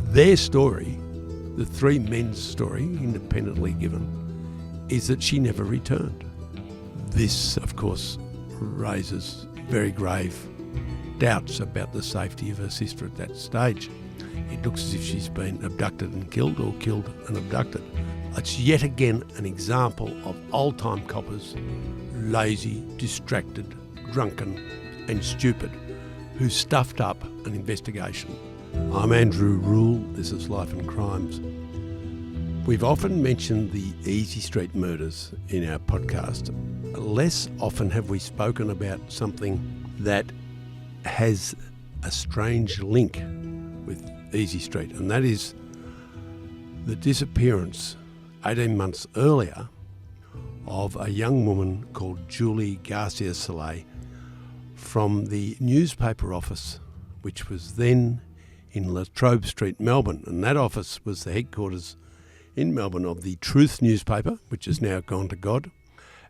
Their story, the three men's story, independently given, is that she never returned. This, of course, raises very grave doubts about the safety of her sister at that stage. It looks as if she's been abducted and killed, or killed and abducted. It's yet again an example of old-time coppers, lazy, distracted, drunken and stupid, who stuffed up an investigation. I'm Andrew Rule, this is Life and Crimes. We've often mentioned the Easy Street murders in our podcast. Less often have we spoken about something that has a strange link with Easy Street, and that is the disappearance 18 months earlier of a young woman called Julie Garciacelay from the newspaper office, which was then in La Trobe Street, Melbourne. And that office was the headquarters in Melbourne of the Truth newspaper, which has now gone to God,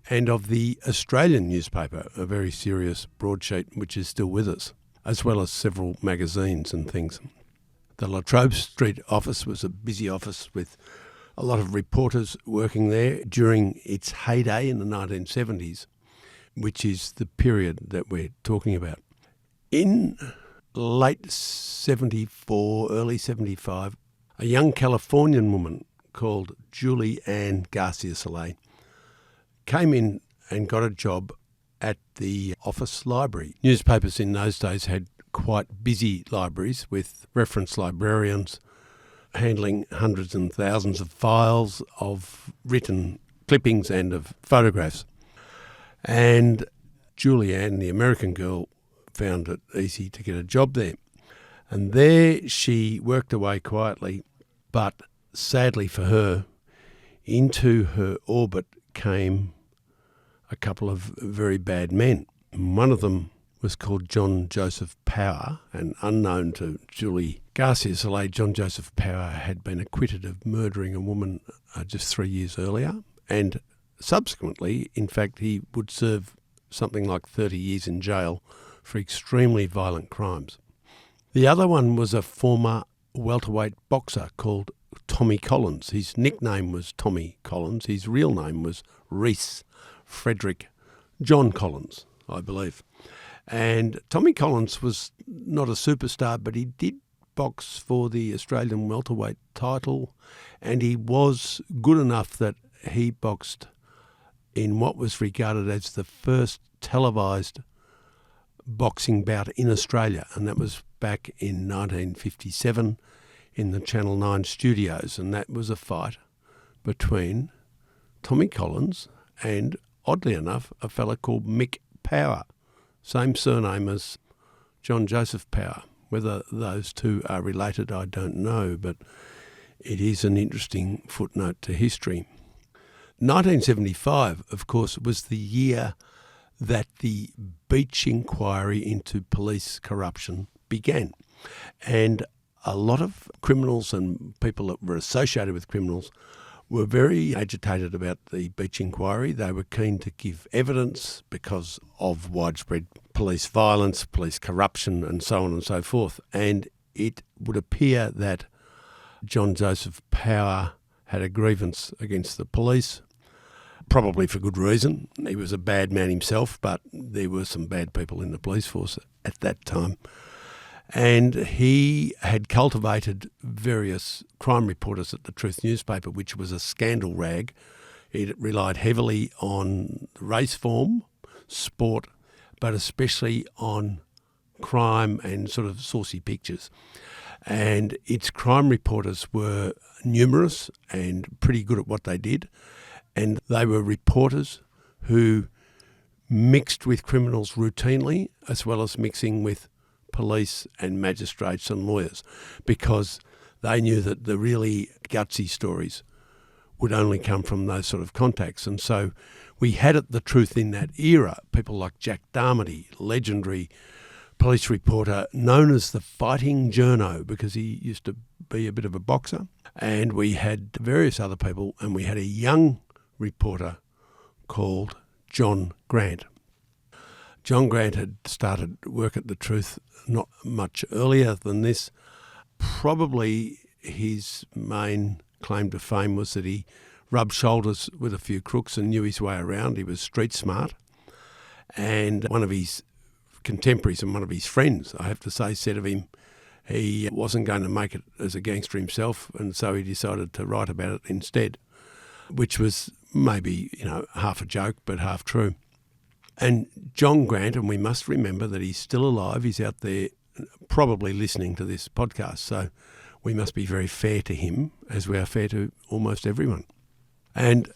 and of the Australian newspaper, a very serious broadsheet, which is still with us, as well as several magazines and things. The La Trobe Street office was a busy office with a lot of reporters working there during its heyday in the 1970s, which is the period that we're talking about. In late 74, early 75, a young Californian woman called Julie Ann Garciacelay came in and got a job at the office library. Newspapers in those days had quite busy libraries with reference librarians handling hundreds and thousands of files of written clippings and of photographs. And Julie Ann, the American girl, found it easy to get a job there. And there she worked away quietly, but sadly for her, into her orbit came a couple of very bad men. One of them was called John Joseph Power, and unknown to Julie Garciacelay, John Joseph Power had been acquitted of murdering a woman just 3 years earlier, and subsequently, in fact, he would serve something like 30 years in jail for extremely violent crimes. The other one was a former welterweight boxer called Tommy Collins. His nickname was Tommy Collins. His real name was Reese Frederick John Collins, I believe. And Tommy Collins was not a superstar, but he did box for the Australian welterweight title, and he was good enough that he boxed in what was regarded as the first televised boxing bout in Australia, and that was back in 1957 in the Channel 9 studios, and that was a fight between Tommy Collins and, oddly enough, a fella called Mick Power, same surname as John Joseph Power. Whether those two are related, I don't know, but it is an interesting footnote to history. 1975, of course, was the year that the Beach inquiry into police corruption began. And a lot of criminals and people that were associated with criminals were very agitated about the Beach inquiry. They were keen to give evidence because of widespread police violence, police corruption, and so on and so forth. And it would appear that John Joseph Power had a grievance against the police, probably for good reason. He was a bad man himself, but there were some bad people in the police force at that time. And he had cultivated various crime reporters at the Truth newspaper, which was a scandal rag. It relied heavily on race form, sport, but especially on crime and sort of saucy pictures. And its crime reporters were numerous and pretty good at what they did. And they were reporters who mixed with criminals routinely, as well as mixing with police and magistrates and lawyers, because they knew that the really gutsy stories would only come from those sort of contacts. And so we had at the Truth in that era people like Jack Darmody, legendary police reporter known as the Fighting Journo because he used to be a bit of a boxer. And we had various other people, and we had a young reporter called John Grant. John Grant had started work at the Truth not much earlier than this, probably his main claim to fame was that he rubbed shoulders with a few crooks and knew his way around. He was street smart. And one of his contemporaries and one of his friends, I have to say, said of him he wasn't going to make it as a gangster himself, and so he decided to write about it instead, which was maybe, half a joke but half true. And John Grant, and we must remember that he's still alive, he's out there probably listening to this podcast, so we must be very fair to him, as we are fair to almost everyone. And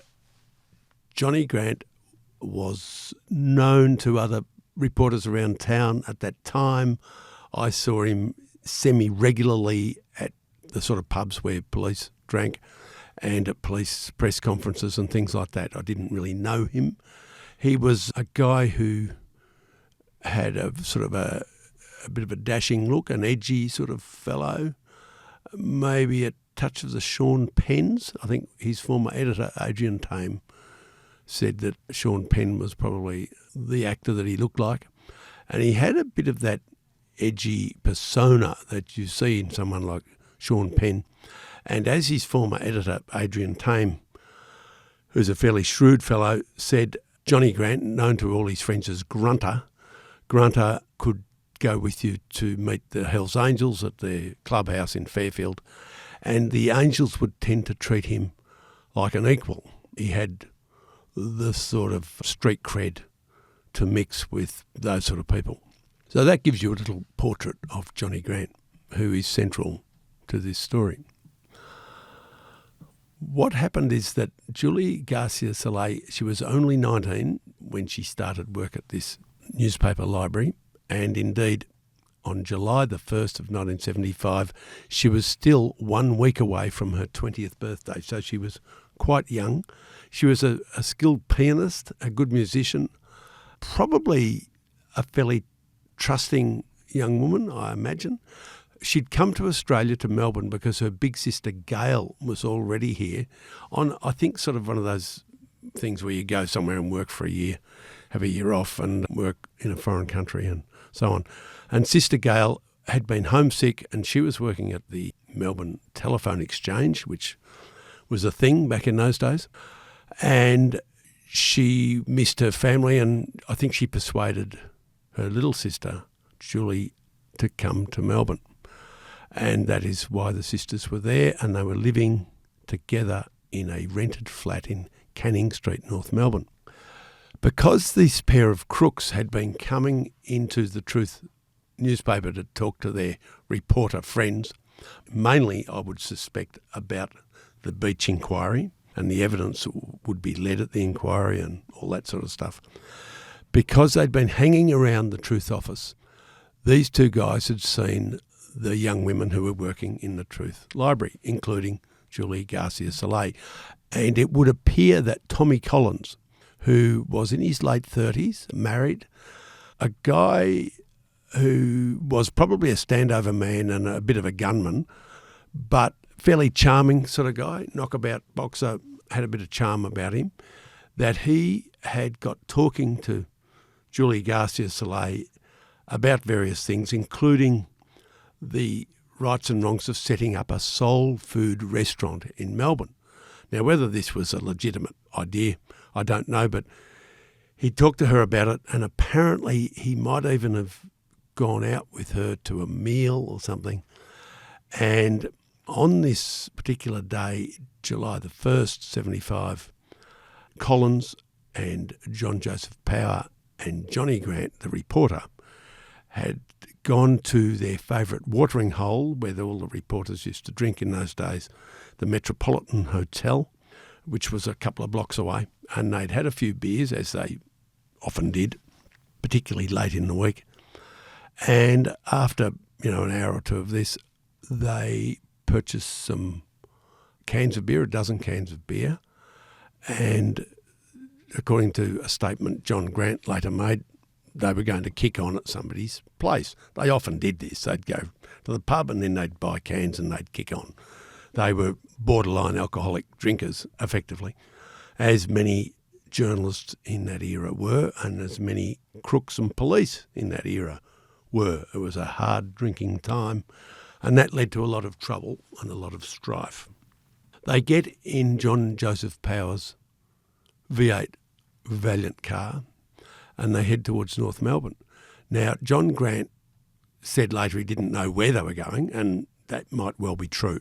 Johnny Grant was known to other reporters around town at that time. I saw him semi-regularly at the sort of pubs where police drank and at police press conferences and things like that. I didn't really know him. He was a guy who had a sort of a bit of a dashing look, an edgy sort of fellow, maybe a touch of the Sean Penns. I think his former editor, Adrian Tame, said that Sean Penn was probably the actor that he looked like. And he had a bit of that edgy persona that you see in someone like Sean Penn. And as his former editor, Adrian Tame, who's a fairly shrewd fellow, said, Johnny Grant, known to all his friends as Grunter could go with you to meet the Hells Angels at their clubhouse in Fairfield, and the Angels would tend to treat him like an equal. He had the sort of street cred to mix with those sort of people. So that gives you a little portrait of Johnny Grant, who is central to this story. What happened is that Julie Garciacelay, she was only 19 when she started work at this newspaper library, and indeed on July the 1st of 1975, she was still 1 week away from her 20th birthday, so she was quite young. She was a skilled pianist, a good musician, probably a fairly trusting young woman, I imagine. She'd come to Australia, to Melbourne, because her big sister Gail was already here on, I think, sort of one of those things where you go somewhere and work for a year, have a year off and work in a foreign country and so on. And Sister Gail had been homesick, and she was working at the Melbourne Telephone Exchange, which was a thing back in those days. And she missed her family, and I think she persuaded her little sister, Julie, to come to Melbourne. And that is why the sisters were there, and they were living together in a rented flat in Canning Street, North Melbourne. Because this pair of crooks had been coming into the Truth newspaper to talk to their reporter friends, mainly, I would suspect, about the Beach inquiry and the evidence that would be led at the inquiry and all that sort of stuff. Because they'd been hanging around the Truth office, these two guys had seen the young women who were working in the Truth library, including Julie Garciacelay. And it would appear that Tommy Collins, who was in his late 30s, married, a guy who was probably a standover man and a bit of a gunman, but fairly charming sort of guy, knockabout boxer, had a bit of charm about him, that he had got talking to Julie Garciacelay about various things, including the rights and wrongs of setting up a soul food restaurant in Melbourne. Now, whether this was a legitimate idea, I don't know, but he talked to her about it, and apparently he might even have gone out with her to a meal or something. And on this particular day, July the 1st, 75, Collins and John Joseph Power and Johnny Grant, the reporter, had gone to their favourite watering hole where all the reporters used to drink in those days, the Metropolitan Hotel, which was a couple of blocks away, and they'd had a few beers, as they often did, particularly late in the week. And after, an hour or two of this, they purchased some cans of beer, a dozen cans of beer, and according to a statement John Grant later made, they were going to kick on at somebody's place. They often did this. They'd go to the pub and then they'd buy cans and they'd kick on. They were borderline alcoholic drinkers, effectively, as many journalists in that era were, and as many crooks and police in that era were. It was a hard drinking time, And that led to a lot of trouble and a lot of strife. They get in John Joseph Power's V8 Valiant car and they head towards North Melbourne. Now, John Grant said later he didn't know where they were going, and that might well be true.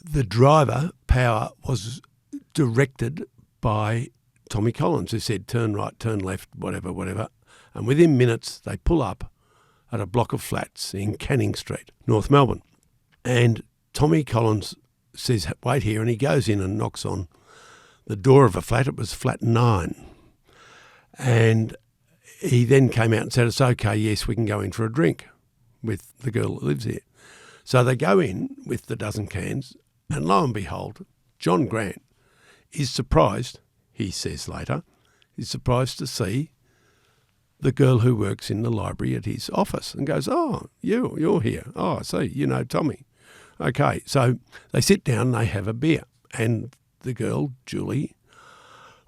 The driver, Power, was directed by Tommy Collins, who said turn right, turn left, whatever. And within minutes, they pull up at a block of flats in Canning Street, North Melbourne. And Tommy Collins says, wait here, and he goes in and knocks on the door of a flat. It was flat 9. And he then came out and said, it's okay, yes, we can go in for a drink with the girl that lives here. So they go in with the dozen cans, and lo and behold, John Grant is surprised, he says later, is surprised to see the girl who works in the library at his office and goes, oh, you're here. Oh, I see, you know Tommy. Okay, so they sit down and they have a beer. And the girl, Julie,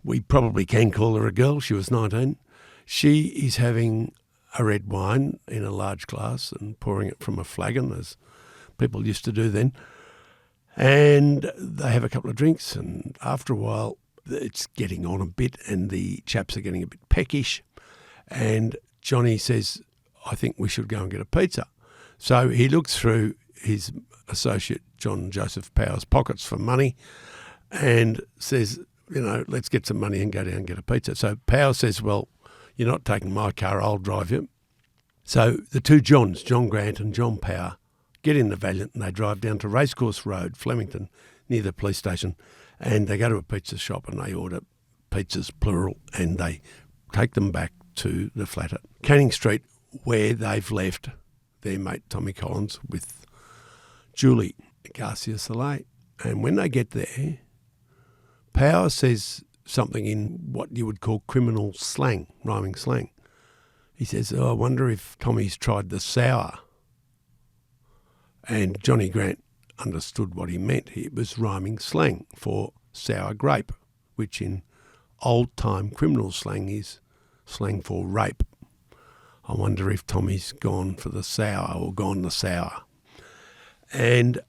we probably can call her a girl, she was 19, she is having a red wine in a large glass and pouring it from a flagon, as people used to do then. And they have a couple of drinks, and after a while it's getting on a bit and the chaps are getting a bit peckish. And Johnny says, I think we should go and get a pizza. So he looks through his associate John Joseph Power's pockets for money and says, let's get some money and go down and get a pizza. So Power says, well, you're not taking my car, I'll drive you. So the two Johns, John Grant and John Power, get in the Valiant and they drive down to Racecourse Road, Flemington, near the police station, and they go to a pizza shop and they order pizzas, plural, and they take them back to the flat at Canning Street, where they've left their mate Tommy Collins with Julie Garciacelay. And when they get there, Power says something in what you would call criminal slang, rhyming slang. He says, I wonder if Tommy's tried the sour. And Johnny Grant understood what he meant. It was rhyming slang for sour grape, which in old-time criminal slang is slang for rape. I wonder if Tommy's gone for the sour or gone the sour. And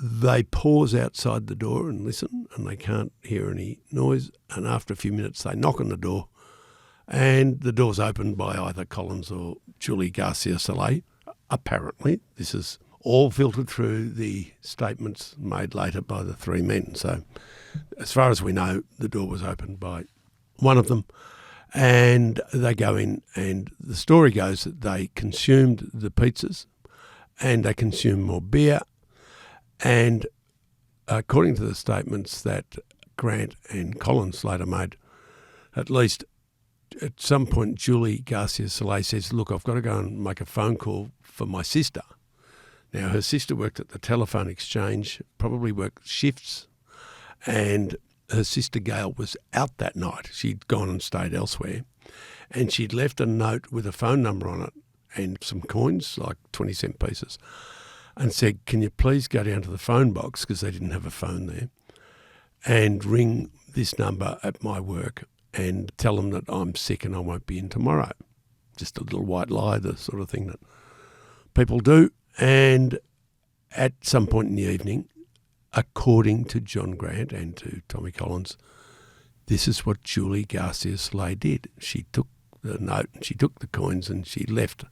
they pause outside the door and listen, and they can't hear any noise. And after a few minutes, they knock on the door, and the door's opened by either Collins or Julie Garciacelay. Apparently, this is all filtered through the statements made later by the three men. So as far as we know, the door was opened by one of them. And they go in, and the story goes that they consumed the pizzas and they consumed more beer. And according to the statements that Grant and Collins later made, at least at some point Julie Garciacelay says, look, I've got to go and make a phone call for my sister. Now, her sister worked at the telephone exchange, probably worked shifts, and her sister Gail was out that night. She'd gone and stayed elsewhere, and she'd left a note with a phone number on it and some coins, like 20-cent pieces, and said, can you please go down to the phone box, because they didn't have a phone there, and ring this number at my work and tell them that I'm sick and I won't be in tomorrow. Just a little white lie, the sort of thing that people do. And at some point in the evening, according to John Grant and to Tommy Collins, this is what Julie Garciacelay did. She took the note and she took the coins and she left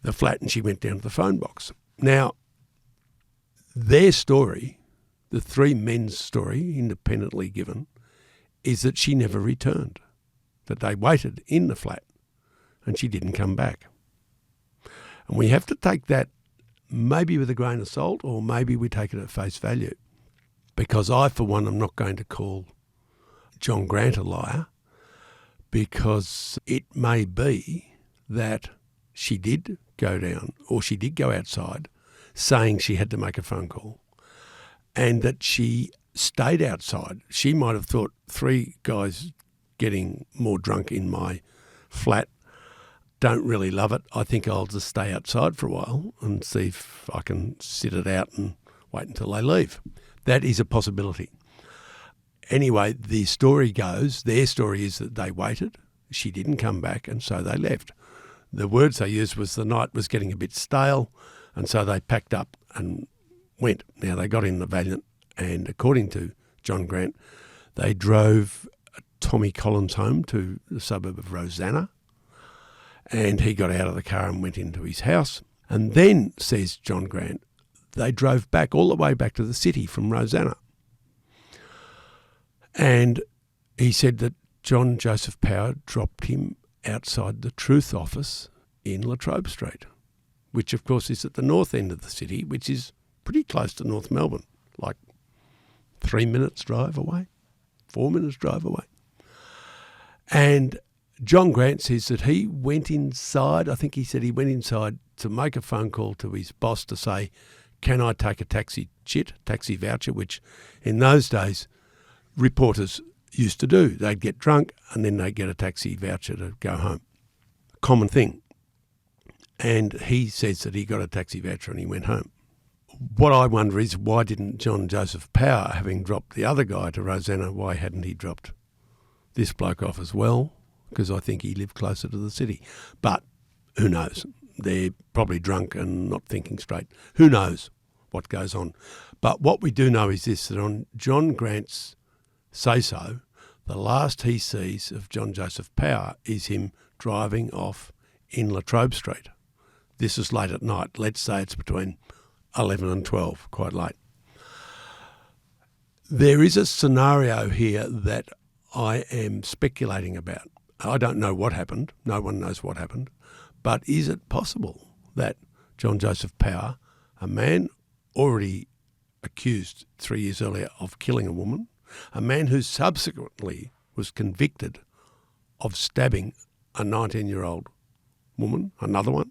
the flat and she went down to the phone box. Now, their story, the three men's story, independently given, is that she never returned, that they waited in the flat and she didn't come back. And we have to take that maybe with a grain of salt, or maybe we take it at face value, because I, for one, am not going to call John Grant a liar, because it may be that she did go down, or she did go outside saying she had to make a phone call, and that she stayed outside. She might have thought, three guys getting more drunk in my flat, don't really love it. I think I'll just stay outside for a while and see if I can sit it out and wait until they leave. That is a possibility. Anyway, the story goes, their story is that they waited, she didn't come back, and so they left. The words they used was the night was getting a bit stale And so they packed up and went. Now, they got in the Valiant, and according to John Grant, they drove Tommy Collins home to the suburb of Rosanna, and he got out of the car and went into his house. And then, says John Grant, they drove back all the way back to the city from Rosanna. And he said that John Joseph Power dropped him outside the Truth office in Latrobe Street, which of course is at the north end of the city, which is pretty close to North Melbourne, like 3 minutes drive away, 4 minutes drive away. And John Grant says that he went inside, I think he said he went inside to make a phone call to his boss to say, can I take a taxi voucher, which in those days reporters used to do. They'd get drunk and then they'd get a taxi voucher to go home. Common thing. And he says that he got a taxi voucher and he went home. What I wonder is, why didn't John Joseph Power, having dropped the other guy to Rosanna, why hadn't he dropped this bloke off as well? Because I think he lived closer to the city. But who knows? They're probably drunk and not thinking straight. Who knows what goes on? But what we do know is this, that on John Grant's say-so, the last he sees of John Joseph Power is him driving off in Latrobe Street. This is late at night. Let's say it's between 11 and 12, quite late. There is a scenario here that I am speculating about. I don't know what happened. No one knows what happened. But is it possible that John Joseph Power, a man already accused 3 years earlier of killing a woman, a man who subsequently was convicted of stabbing a 19-year-old woman, another one,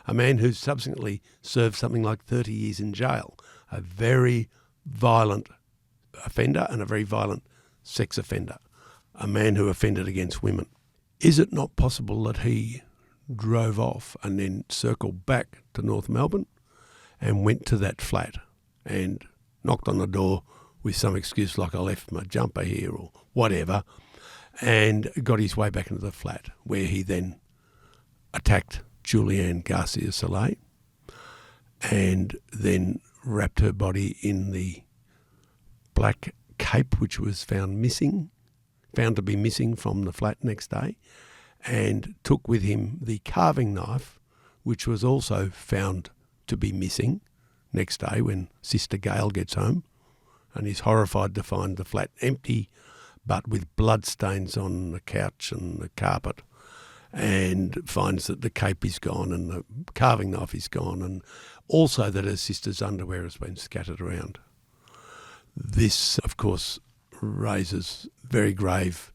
a man who subsequently served something like 30 years in jail, a very violent offender and a very violent sex offender, a man who offended against women. Is it not possible that he drove off and then circled back to North Melbourne and went to that flat and knocked on the door with some excuse like, I left my jumper here or whatever, and got his way back into the flat, where he then attacked Julianne Garciacelay and then wrapped her body in the black cape, which was found to be missing from the flat next day, and took with him the carving knife, which was also found to be missing next day when Sister Gail gets home and is horrified to find the flat empty, but with blood stains on the couch and the carpet, and finds that the cape is gone and the carving knife is gone, and also that her sister's underwear has been scattered around. This, of course, raises very grave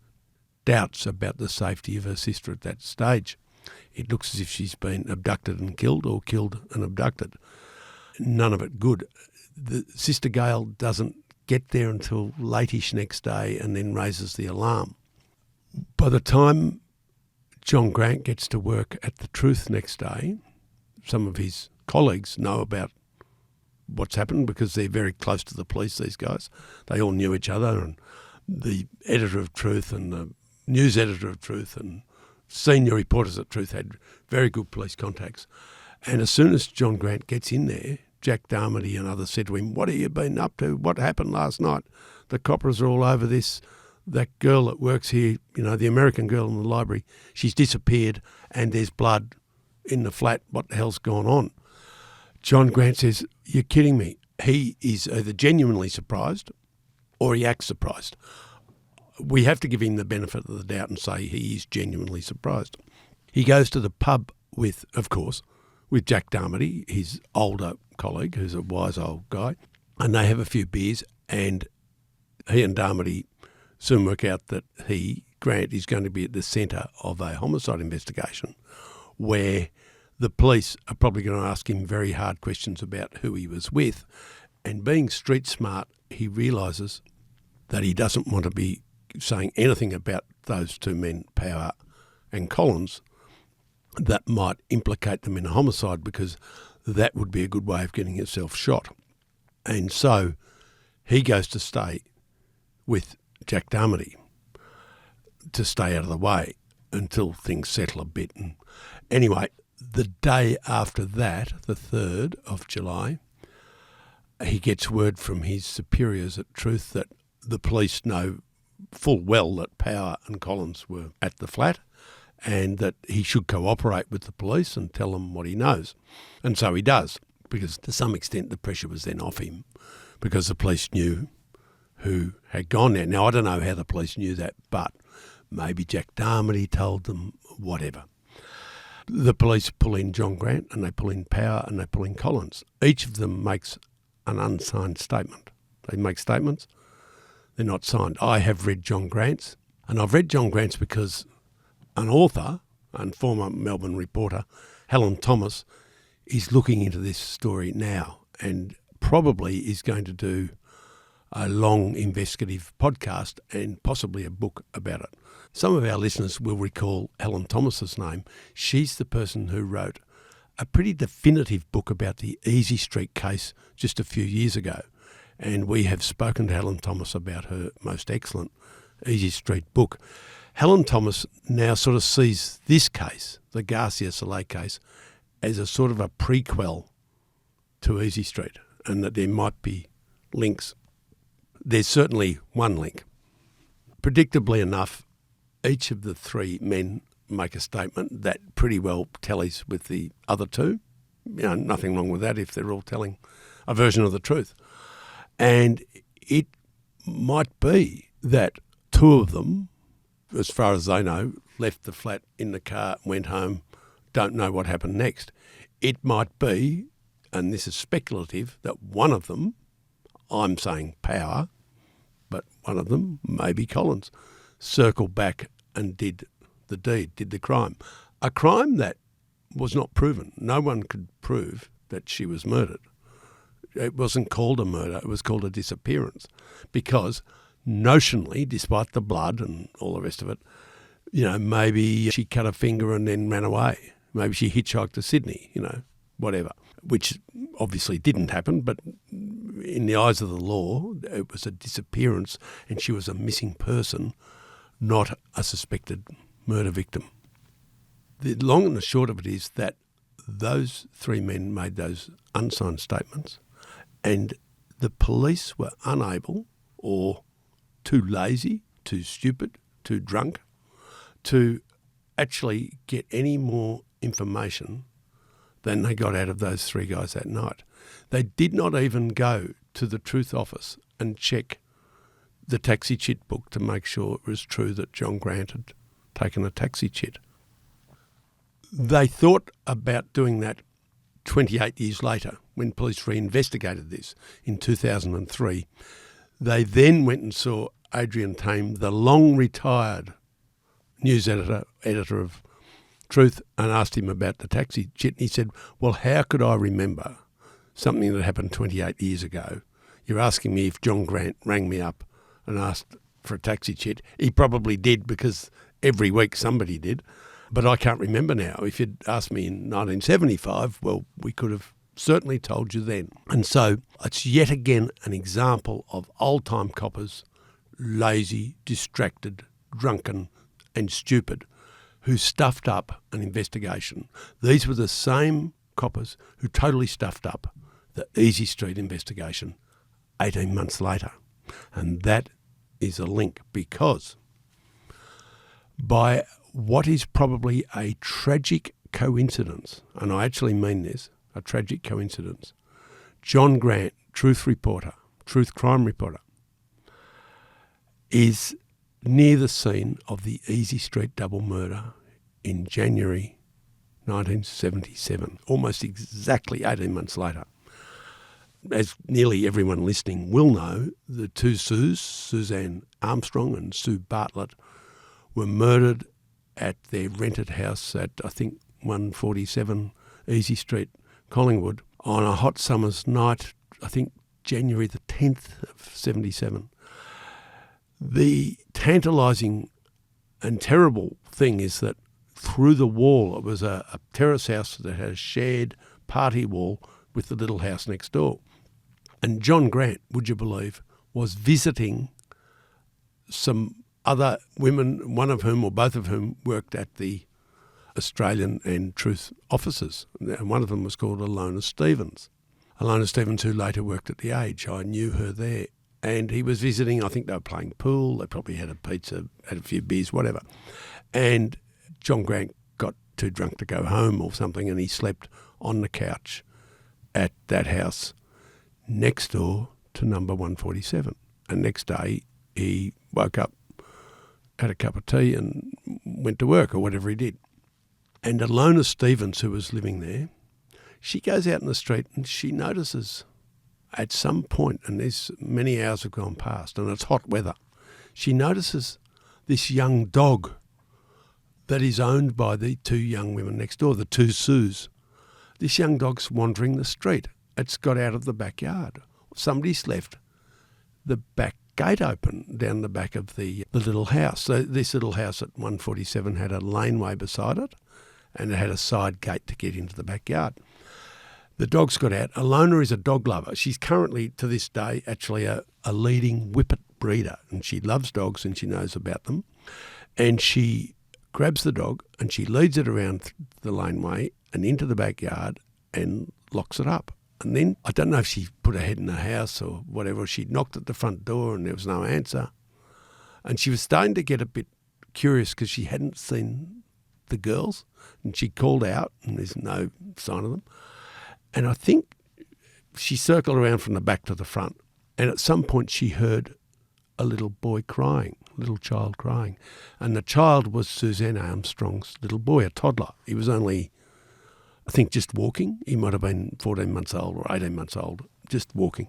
doubts about the safety of her sister at that stage. It looks as if she's been abducted and killed, or killed and abducted. None of it good. The Sister Gail doesn't get there until late-ish next day and then raises the alarm. By the time John Grant gets to work at the Truth next day, some of his colleagues know about what's happened because they're very close to the police, these guys. They all knew each other, and the editor of Truth and the news editor of Truth and senior reporters at Truth had very good police contacts. And as soon as John Grant gets in there, Jack Darmody and others said to him, what have you been up to? What happened last night? The coppers are all over this. That girl that works here, the American girl in the library, she's disappeared and there's blood in the flat. What the hell's gone on? John Grant says, you're kidding me. He is either genuinely surprised or he acts surprised. We have to give him the benefit of the doubt and say he is genuinely surprised. He goes to the pub with Jack Darmody, his older colleague, who's a wise old guy, and they have a few beers, and he and Darmody soon work out that Grant, is going to be at the centre of a homicide investigation where the police are probably going to ask him very hard questions about who he was with. And being street smart, he realises that he doesn't want to be saying anything about those two men, Power and Collins, that might implicate them in a homicide, because that would be a good way of getting himself shot. And so he goes to stay with Jack Darmody to stay out of the way until things settle a bit. And anyway, The day after that, the 3rd of July, he gets word from his superiors at Truth that the police know full well that Power and Collins were at the flat and that he should cooperate with the police and tell them what he knows. And so he does, because to some extent the pressure was then off him because the police knew who had gone there. Now, I don't know how the police knew that, but maybe Jack Darmody told them, whatever. The police pull in John Grant and they pull in Power and they pull in Collins. Each of them makes an unsigned statement. They make statements, they're not signed. I have read John Grant's, and I've read John Grant's because an author and former Melbourne reporter, Helen Thomas, is looking into this story now and probably is going to do a long investigative podcast and possibly a book about it. Some of our listeners will recall Helen Thomas's name. She's the person who wrote a pretty definitive book about the Easy Street case just a few years ago. And we have spoken to Helen Thomas about her most excellent Easy Street book. Helen Thomas now sort of sees this case, the Garciacelay case, as a sort of a prequel to Easy Street, and that there might be links. There's certainly one link. Predictably enough, each of the three men make a statement that pretty well tallies with the other two. You know, nothing wrong with that if they're all telling a version of the truth. And it might be that two of them, as far as they know, left the flat in the car, went home, don't know what happened next. It might be, and this is speculative, that one of them, I'm saying Power, but one of them, maybe Collins, circled back and did the deed, did the crime. A crime that was not proven. No one could prove that she was murdered. It wasn't called a murder, it was called a disappearance, because notionally, despite the blood and all the rest of it, you know, maybe she cut a finger and then ran away. Maybe she hitchhiked to Sydney, you know, whatever, which obviously didn't happen, but in the eyes of the law, it was a disappearance and she was a missing person, not a suspected murder victim. The long and the short of it is that those three men made those unsigned statements and the police were unable or too lazy, too stupid, too drunk to actually get any more information than they got out of those three guys that night. They did not even go to the Truth office and check the taxi chit book to make sure it was true that John Grant had taken a taxi chit. They thought about doing that 28 years later when police reinvestigated this in 2003. They then went and saw Adrian Tame, the long-retired news editor of Truth, and asked him about the taxi chit. And he said, well, how could I remember something that happened 28 years ago? You're asking me if John Grant rang me up and asked for a taxi chit. He probably did because every week somebody did, but I can't remember now. If you'd asked me in 1975, well, we could have certainly told you then. And so it's yet again an example of old-time coppers, lazy, distracted, drunken and stupid, who stuffed up an investigation. These were the same coppers who totally stuffed up the Easy Street investigation 18 months later. And that is a link because by what is probably a tragic coincidence, and I actually mean this, a tragic coincidence, John Grant, Truth reporter, Truth crime reporter, is near the scene of the Easy Street double murder in January 1977, almost exactly 18 months later. As nearly everyone listening will know, the two Sues, Suzanne Armstrong and Sue Bartlett, were murdered at their rented house at, I think, 147 Easy Street, Collingwood, on a hot summer's night, I think January the 10th of 77. The tantalising and terrible thing is that through the wall, it was a terrace house that had a shared party wall with the little house next door. And John Grant, would you believe, was visiting some other women, one of whom or both of whom worked at the Australian and Truth officers, and one of them was called Alona Stevens. Alona Stevens, who later worked at The Age. I knew her there. And he was visiting. I think they were playing pool. They probably had a pizza, had a few beers, whatever. And John Grant got too drunk to go home or something, and he slept on the couch at that house next door to number 147. And next day he woke up, had a cup of tea and went to work or whatever he did. And Alona Stevens, who was living there, she goes out in the street and she notices at some point, and there's many hours have gone past and it's hot weather, she notices this young dog that is owned by the two young women next door, the two Sues. This young dog's wandering the street. It's got out of the backyard. Somebody's left the back gate open down the back of the little house. So this little house at 147 had a laneway beside it and it had a side gate to get into the backyard. The dog's got out. Alona is a dog lover. She's currently, to this day, actually a leading whippet breeder, and she loves dogs and she knows about them. And she grabs the dog and she leads it around the laneway and into the backyard and locks it up. And then, I don't know if she put her head in the house or whatever, she knocked at the front door and there was no answer. And she was starting to get a bit curious because she hadn't seen the girls, and she called out and there's no sign of them. And I think she circled around from the back to the front, and at some point she heard a little boy crying, a little child crying. And the child was Suzanne Armstrong's little boy, a toddler. He was only, I think, just walking. He might have been 14 months old or 18 months old, just walking.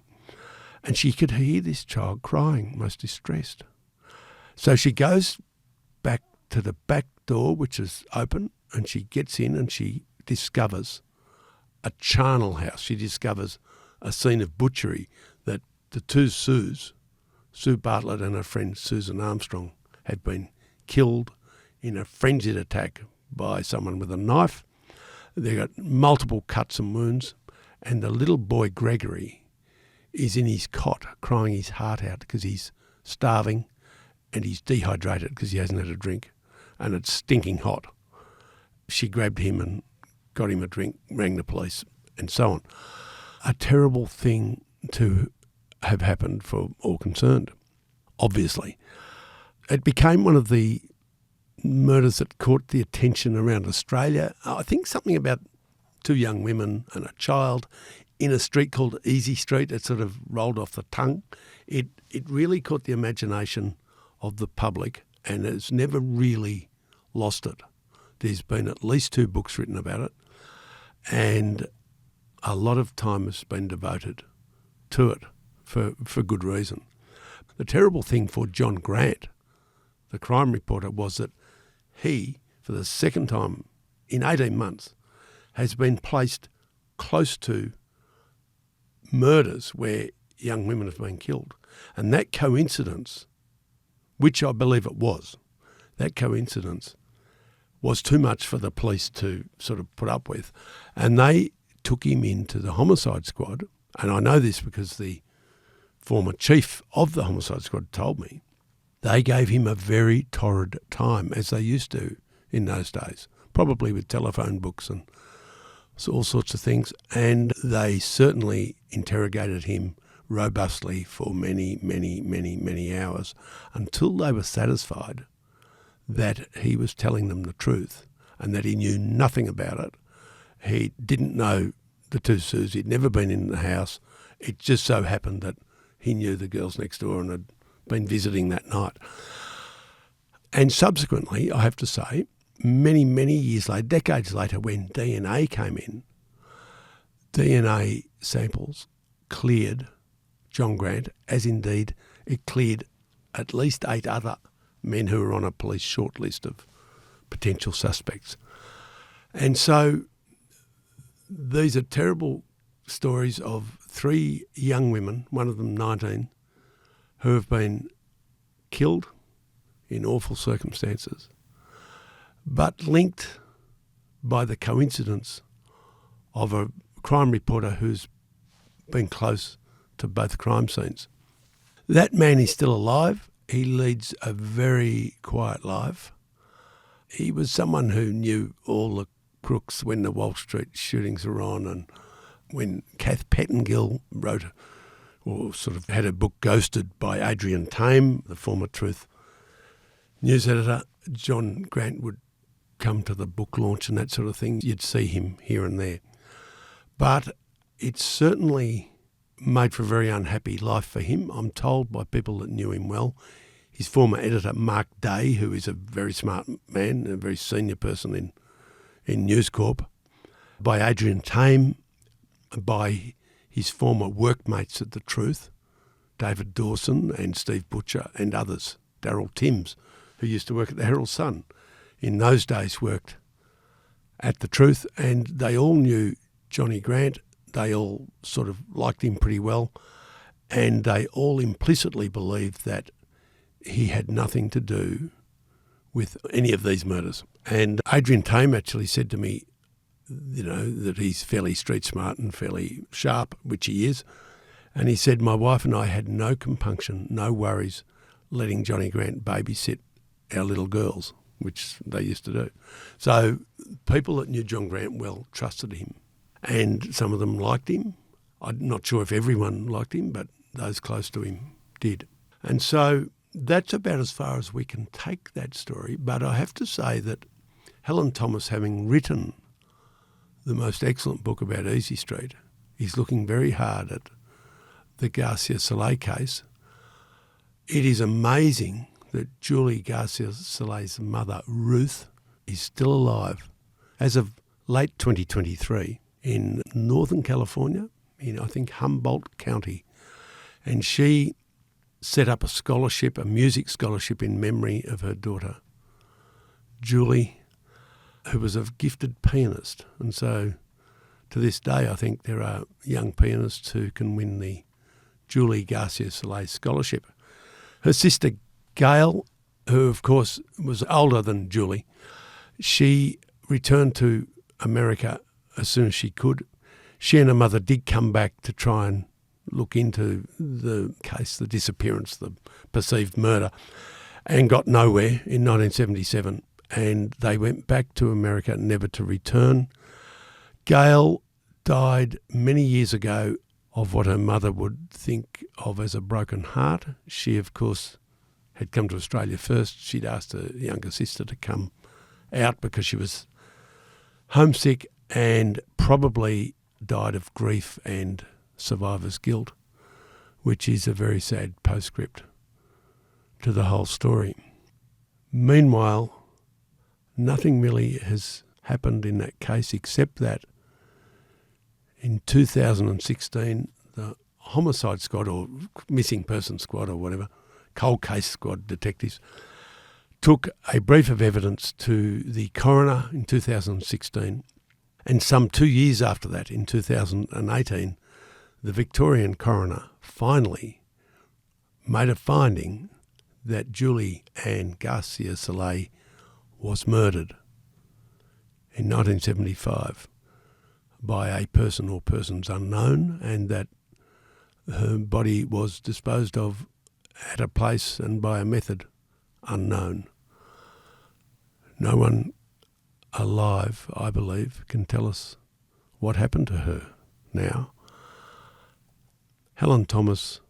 And she could hear this child crying, most distressed. So she goes back to the back door, which is open, and she gets in and she discovers a charnel house. She discovers a scene of butchery that the two Sues, Sue Bartlett and her friend Susan Armstrong, had been killed in a frenzied attack by someone with a knife. They got multiple cuts and wounds, and the little boy Gregory is in his cot crying his heart out because he's starving and he's dehydrated because he hasn't had a drink and it's stinking hot. She grabbed him and got him a drink, rang the police, and so on. A terrible thing to have happened for all concerned, obviously. It became one of the murders that caught the attention around Australia. I think something about two young women and a child in a street called Easy Street. It sort of rolled off the tongue. It really caught the imagination of the public and has never really lost it. There's been at least 2 books written about it, and a lot of time has been devoted to it for good reason. The terrible thing for John Grant, the crime reporter, was that he, for the second time in 18 months, has been placed close to murders where young women have been killed. And that coincidence, which I believe it was, that coincidence was too much for the police to sort of put up with. And they took him into the homicide squad. And I know this because the former chief of the homicide squad told me. They gave him a very torrid time, as they used to in those days, probably with telephone books and all sorts of things. And they certainly interrogated him robustly for many, many, many, many hours until they were satisfied that he was telling them the truth and that he knew nothing about it. He didn't know the two Sues. He'd never been in the house. It just so happened that he knew the girls next door and had been visiting that night. And subsequently, I have to say, many, many years later, decades later, when DNA came in, DNA samples cleared John Grant, as indeed it cleared at least 8 other men who were on a police shortlist of potential suspects. And so these are terrible stories of 3 young women, one of them 19, who have been killed in awful circumstances, but linked by the coincidence of a crime reporter who's been close to both crime scenes. That man is still alive. He leads a very quiet life. he was someone who knew all the crooks when the Wall Street shootings were on, and when Kath Pettengill wrote or sort of had a book ghosted by Adrian Tame, the former Truth news editor, John Grant would come to the book launch and that sort of thing. You'd see him here and there. But it certainly made for a very unhappy life for him. I'm told by people that knew him well. His former editor, Mark Day, who is a very smart man, a very senior person in News Corp, by Adrian Tame, by his former workmates at The Truth, David Dawson and Steve Butcher and others, Darryl Timms, who used to work at the Herald Sun, in those days worked at The Truth, and they all knew Johnny Grant. They all sort of liked him pretty well, and they all implicitly believed that he had nothing to do with any of these murders. And Adrian Tame actually said to me, that he's fairly street smart and fairly sharp, which he is. And he said, my wife and I had no compunction, no worries, letting Johnny Grant babysit our little girls, which they used to do. So people that knew John Grant well trusted him, and some of them liked him. I'm not sure if everyone liked him, but those close to him did. And so that's about as far as we can take that story. But I have to say that Helen Thomas, having written the most excellent book about Easy Street, is looking very hard at the Garciacelay case. It is amazing that Julie Garciacelay's mother, Ruth, is still alive as of late 2023 in Northern California, in I think Humboldt County. And she set up a scholarship, a music scholarship in memory of her daughter, Julie, who was a gifted pianist. And so to this day, I think there are young pianists who can win the Julie Garciacelay scholarship. Her sister Gail, who of course was older than Julie, she returned to America as soon as she could. She and her mother did come back to try and look into the case, the disappearance, the perceived murder, and got nowhere in 1977. And they went back to America, never to return. Gail died many years ago of what her mother would think of as a broken heart. She, of course, had come to Australia first. She'd asked her younger sister to come out because she was homesick, and probably died of grief and survivor's guilt, which is a very sad postscript to the whole story. Meanwhile, nothing really has happened in that case except that in 2016, the homicide squad, or missing person squad or whatever, cold case squad detectives, took a brief of evidence to the coroner in 2016. And some 2 years after that, in 2018, the Victorian coroner finally made a finding that Julie Ann Garciacelay was murdered in 1975 by a person or persons unknown, and that her body was disposed of at a place and by a method unknown. No one alive, I believe, can tell us what happened to her now. Helen Thomas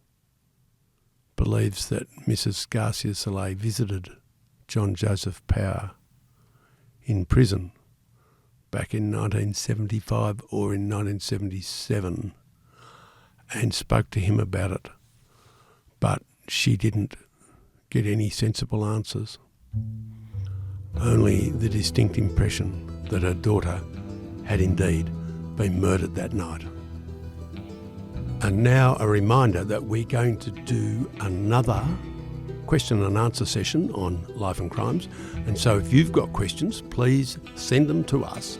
believes that Mrs. Garciacelay visited John Joseph Power in prison back in 1975 or in 1977 and spoke to him about it, but she didn't get any sensible answers, only the distinct impression that her daughter had indeed been murdered that night. And now a reminder that we're going to do another question and answer session on life and crimes. And so if you've got questions, please send them to us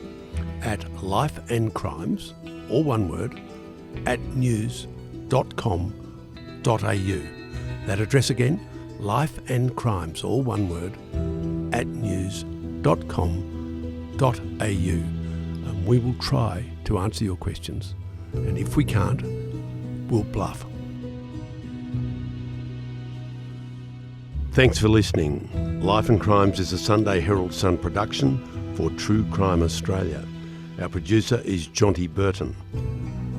at lifeandcrimes, all one word, at news.com.au. That address again, lifeandcrimes, all one word, at news.com.au. And we will try to answer your questions. And if we can't, we'll bluff. Thanks for listening. Life and Crimes is a Sunday Herald Sun production for True Crime Australia. Our producer is Jonty Burton.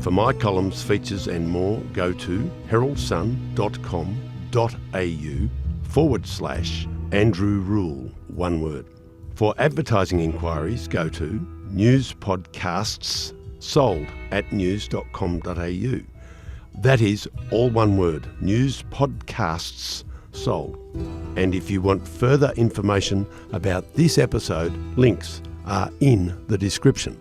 For my columns, features and more, go to heraldsun.com.au/Andrew Rule, one word. For advertising inquiries, go to newspodcasts@news.com.au. That is all one word, newspodcasts sold. And if you want further information about this episode, links are in the description.